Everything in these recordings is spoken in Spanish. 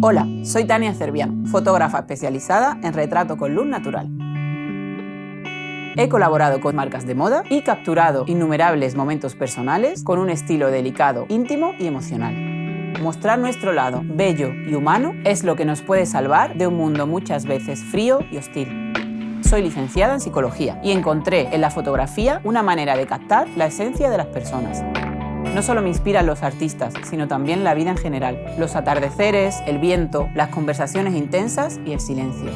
Hola, soy Tania Cervián, fotógrafa especializada en retrato con luz natural. He colaborado con marcas de moda y capturado innumerables momentos personales con un estilo delicado, íntimo y emocional. Mostrar nuestro lado bello y humano es lo que nos puede salvar de un mundo muchas veces frío y hostil. Soy licenciada en psicología y encontré en la fotografía una manera de captar la esencia de las personas. No solo me inspiran los artistas, sino también la vida en general, los atardeceres, el viento, las conversaciones intensas y el silencio.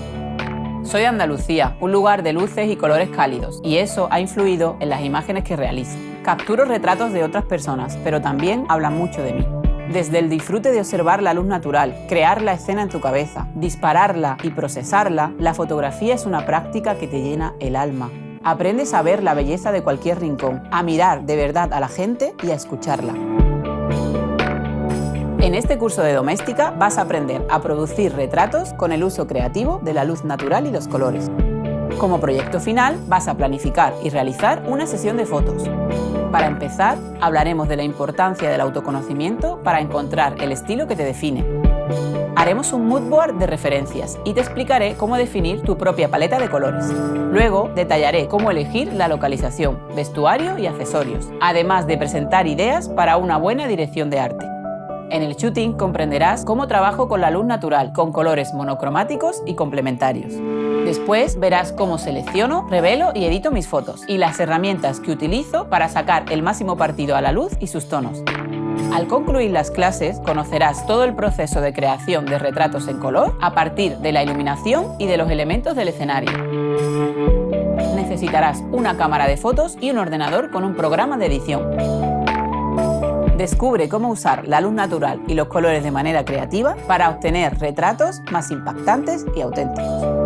Soy de Andalucía, un lugar de luces y colores cálidos, y eso ha influido en las imágenes que realizo. Capturo retratos de otras personas, pero también hablan mucho de mí. Desde el disfrute de observar la luz natural, crear la escena en tu cabeza, dispararla y procesarla, la fotografía es una práctica que te llena el alma. Aprendes a ver la belleza de cualquier rincón, a mirar de verdad a la gente y a escucharla. En este curso de doméstica vas a aprender a producir retratos con el uso creativo de la luz natural y los colores. Como proyecto final vas a planificar y realizar una sesión de fotos. Para empezar, hablaremos de la importancia del autoconocimiento para encontrar el estilo que te define. Haremos un mood board de referencias y te explicaré cómo definir tu propia paleta de colores. Luego detallaré cómo elegir la localización, vestuario y accesorios, además de presentar ideas para una buena dirección de arte. En el shooting comprenderás cómo trabajo con la luz natural, con colores monocromáticos y complementarios. Después verás cómo selecciono, revelo y edito mis fotos y las herramientas que utilizo para sacar el máximo partido a la luz y sus tonos. Al concluir las clases, conocerás todo el proceso de creación de retratos en color a partir de la iluminación y de los elementos del escenario. Necesitarás una cámara de fotos y un ordenador con un programa de edición. Descubre cómo usar la luz natural y los colores de manera creativa para obtener retratos más impactantes y auténticos.